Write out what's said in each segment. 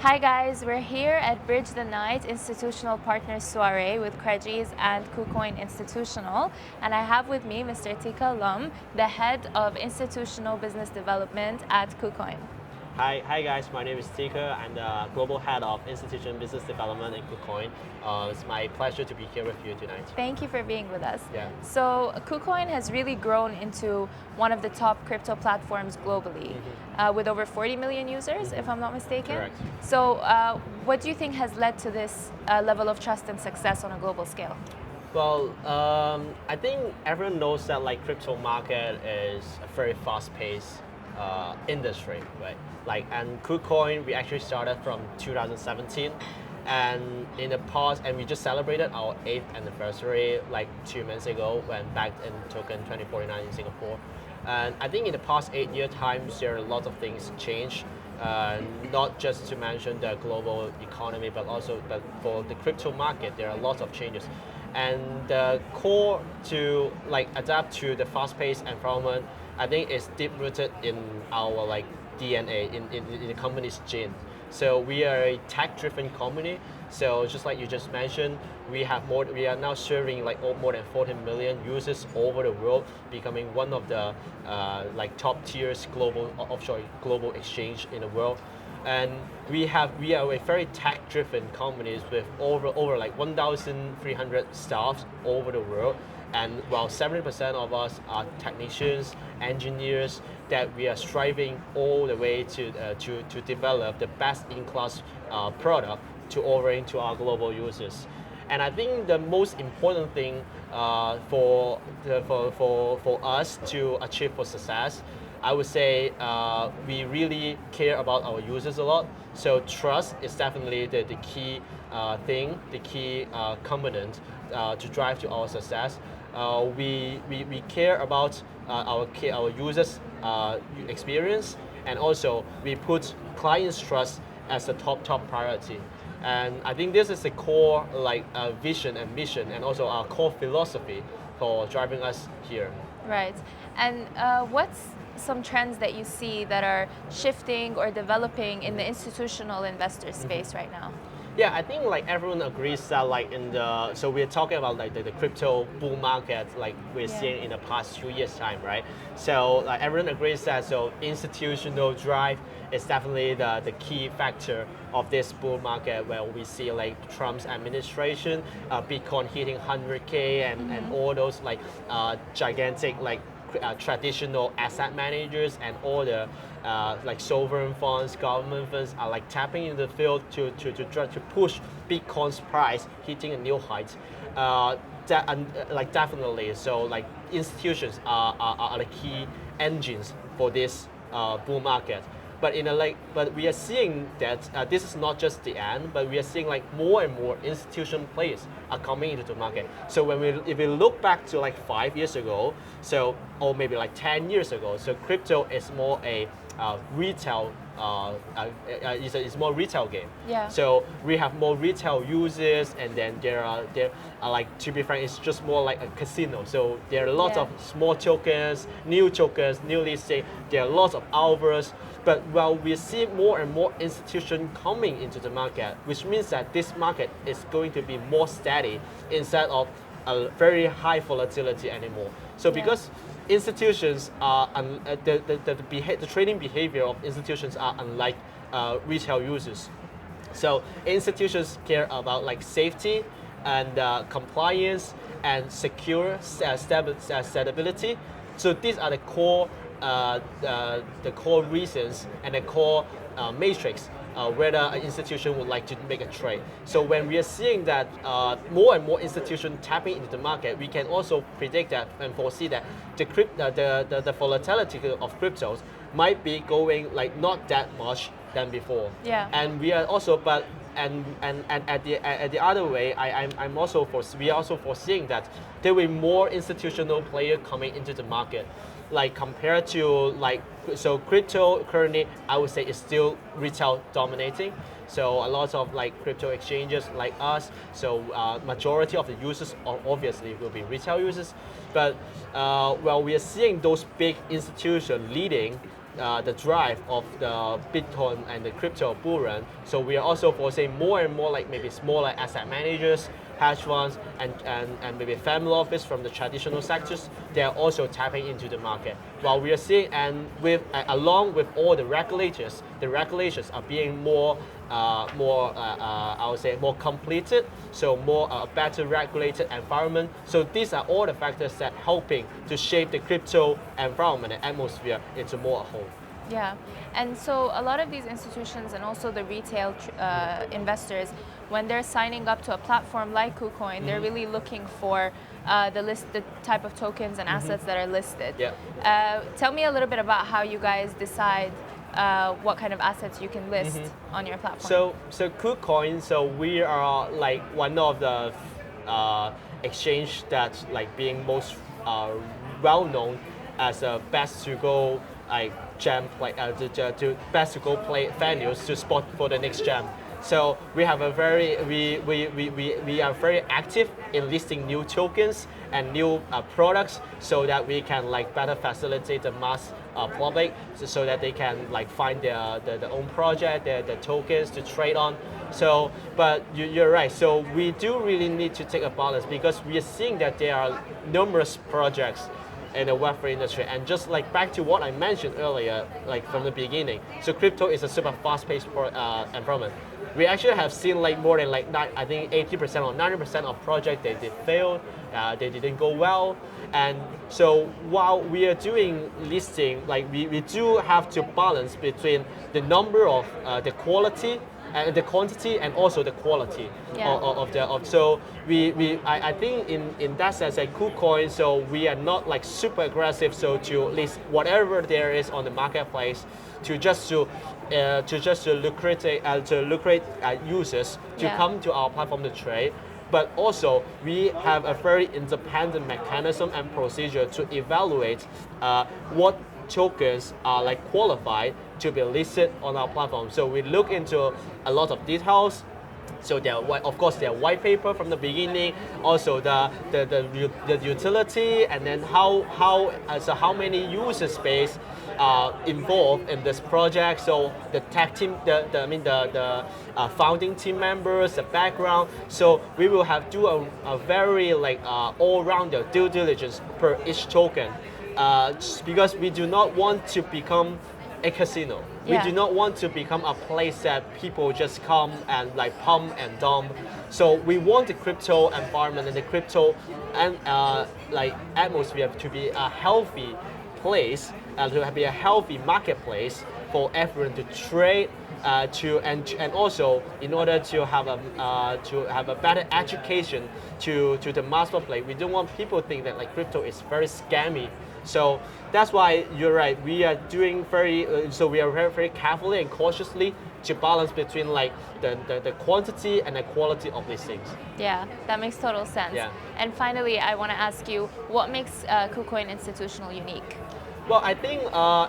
Hi guys, we're here at Bridge the Night Institutional Partner Soirée with Credgies and KuCoin Institutional, and I have with me Mr. Tika Lum, the head of institutional business development at KuCoin. Hi guys, my name is Tika. I'm the Global Head of Institution Business Development in KuCoin. It's my pleasure to be here with you tonight. Thank you for being with us. Yeah. So KuCoin has really grown into one of the top crypto platforms globally, with over 40 million users, if I'm not mistaken. Correct. So what do you think has led to this level of trust and success on a global scale? Well, I think everyone knows that crypto market is a very fast-paced industry, right? And KuCoin, we actually started from 2017, and in the past, and we just celebrated our 8th anniversary 2 months ago when backed in token 2049 in Singapore. And I think in the past 8-year times, there are a lot of things changed. Not just to mention the global economy, but for the crypto market, there are lots of changes. And the core to adapt to the fast-paced environment, I think is deep-rooted in our DNA, in the company's gene. So we are a tech-driven company. So just like you just mentioned, we are now serving more than 14 million users over the world, becoming one of the top tiers global exchange in the world. And we are a very tech-driven company with over 1,300 staff over the world. And while 70% of us are technicians, engineers, that we are striving all the way to develop the best-in-class product to offering to our global users. And I think the most important thing for us to achieve for success, I would say we really care about our users a lot. So trust is definitely the key thing, the key component to drive to our success. We care about our users' experience, and also we put clients' trust as the top priority. And I think this is the core vision and mission, and also our core philosophy for driving us here. Right. And what's some trends that you see that are shifting or developing in the institutional investor space right now? Yeah, I think everyone agrees that so we're talking about the crypto bull market we're seeing in the past 2 years time, right? So everyone agrees that institutional drive is definitely the key factor of this bull market, where we see Trump's administration, Bitcoin hitting 100K, and all those gigantic traditional asset managers and all the sovereign funds, government funds are tapping into the field to try to push Bitcoin's price hitting a new height. Definitely, so institutions are the key engines for this bull market. But we are seeing that this is not just the end, but we are seeing more and more institution players are coming into the market. So if we look back to 5 years ago, or maybe 10 years ago, so crypto is more a retail. It's more retail game. Yeah. So we have more retail users, and then there are to be frank, it's just more like a casino. So there are lots of small tokens, new tokens, new listing. There are lots of alphas. But while we see more and more institutions coming into the market, which means that this market is going to be more steady instead of a very high volatility anymore. So because institutions are the trading behavior of institutions are unlike retail users. So institutions care about safety and compliance and secure stability. So these are the core reasons and the core matrix whether an institution would like to make a trade. So when we are seeing that more and more institutions tapping into the market, we can also predict that and foresee that the volatility of cryptos might be going not that much than before. Yeah. And we are also and at the other way, we are also foreseeing that there will be more institutional players coming into the market. Compared to so crypto currently, I would say is still retail dominating. So a lot of crypto exchanges like us. So majority of the users obviously will be retail users. But while we are seeing those big institutions leading, the drive of the Bitcoin and the crypto bull run. So we are also foreseeing more and more like maybe smaller asset managers, hedge funds, and maybe family office from the traditional sectors. They are also tapping into the market. While we are seeing, and with along with all the regulations are being more I would say more completed, so more better regulated environment. So these are all the factors that helping to shape the crypto environment and atmosphere into more a whole. Yeah, and so a lot of these institutions and also the retail investors, when they're signing up to a platform like KuCoin, they're really looking for the type of tokens and assets that are listed. Yeah. Tell me a little bit about how you guys decide what kind of assets you can list on your platform. So KuCoin, so we are like one of the exchange that's like being most well known as a best to go like jam, like to best to go play venues to spot for the next jam. So we have a very we are very active in listing new tokens and new products so that we can like better facilitate the mass public so that they can like find their own project, their tokens to trade on. So, but you're right. So we do really need to take a balance because we are seeing that there are numerous projects in the Web3 industry. And just like back to what I mentioned earlier, like from the beginning, so crypto is a super fast-paced environment. We actually have seen like more than like I think 80% or 90% of projects they failed, they didn't go well. And so while we are doing listing, like we do have to balance between the number of the quality and the quantity and also the quality of so I think in that sense at KuCoin, so we are not like super aggressive so to list whatever there is on the marketplace to lucrate users to come to our platform to trade. But also we have a very independent mechanism and procedure to evaluate what tokens are like qualified to be listed on our platform. So we look into a lot of details. So there, of course, their white paper from the beginning, also the utility, and then how many user space involved in this project. So the tech team, the founding team members, the background. So we will have do a very like all-rounder due diligence per each token, because we do not want to become a casino. We do not want to become a place that people just come and like pump and dump. So we want the crypto environment and the crypto and like atmosphere to be a healthy place, to be a healthy marketplace for everyone to trade, and also in order to have a better education to the mass public. We don't want people to think that like crypto is very scammy. So that's why you're right. We are doing we are very carefully and cautiously to balance between like the quantity and the quality of these things. Yeah, that makes total sense. Yeah. And finally, I want to ask you, what makes KuCoin Institutional unique? Well, I think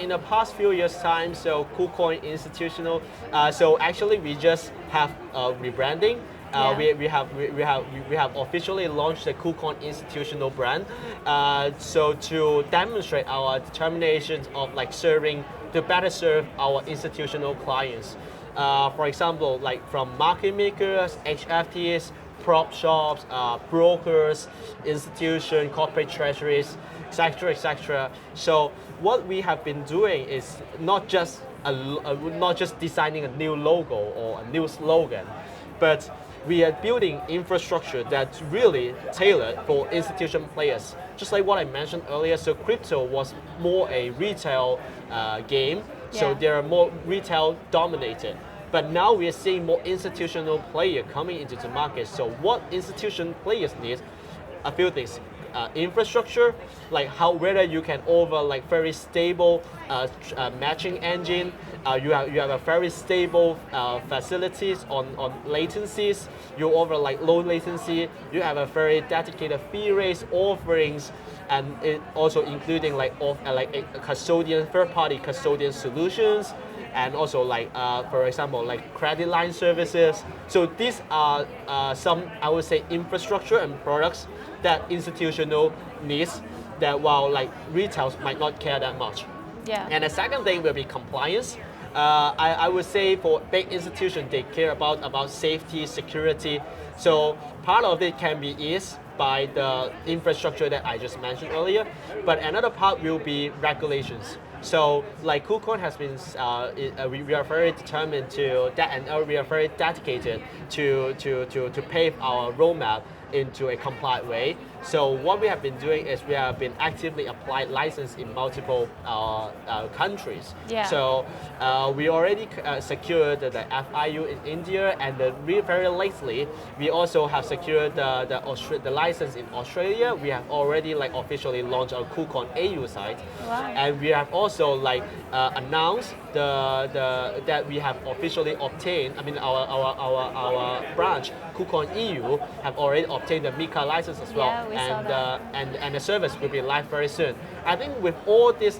in the past few years' time, so KuCoin Institutional, so actually we just have rebranding. We have officially launched the KuCoin Institutional brand. So to demonstrate our determination of like to better serve our institutional clients. For example, like from market makers, HFTs, prop shops, brokers, institutions, corporate treasuries, etc., etc. So what we have been doing is not just designing a new logo or a new slogan, but we are building infrastructure that's really tailored for institutional players. Just like what I mentioned earlier, so crypto was more a retail game, so there are more retail dominated. But now we are seeing more institutional players coming into the market. So what institutional players need? A few things. Infrastructure, like whether you can offer like very stable matching engine, you have a very stable facilities on latencies, you offer like low latency, you have a very dedicated fee rates offerings, and it also including like a custodian, third-party custodian solutions, and also like for example like credit line services. So these are some, I would say, infrastructure and products that institutional needs, that while like retails might not care that much. Yeah. And the second thing will be compliance. I would say for big institutions, they care about safety, security. So part of it can be eased by the infrastructure that I just mentioned earlier, but another part will be regulations. So like KuCoin has been, we are very determined to that, and we are very dedicated to pave our roadmap into a compliant way. So what we have been doing is we have been actively applying license in multiple countries. Yeah. So we already secured the FIU in India, and very lately we also have secured the license in Australia. We have already officially launched our KuCoin AU site, Wow. and we have also announced that we have officially obtained. I mean our branch KuCoin EU have already obtained the MiCA license as well. Yeah, we saw that. And the service will be live very soon. I think with all this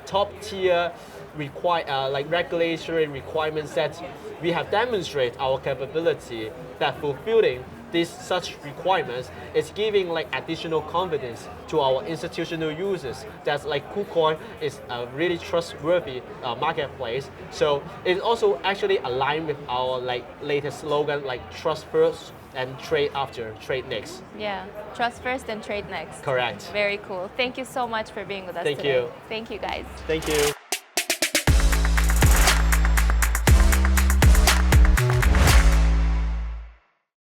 top tier regulatory requirements that we have demonstrated our capability that fulfilling such requirements is giving additional confidence to our institutional users that KuCoin is a really trustworthy marketplace. So it also actually aligned with our latest slogan, trust first and trade after, trade next. Yeah, trust first and trade next. Correct. Very cool. Thank you so much for being with us Thank today. you. Thank you, guys. Thank you.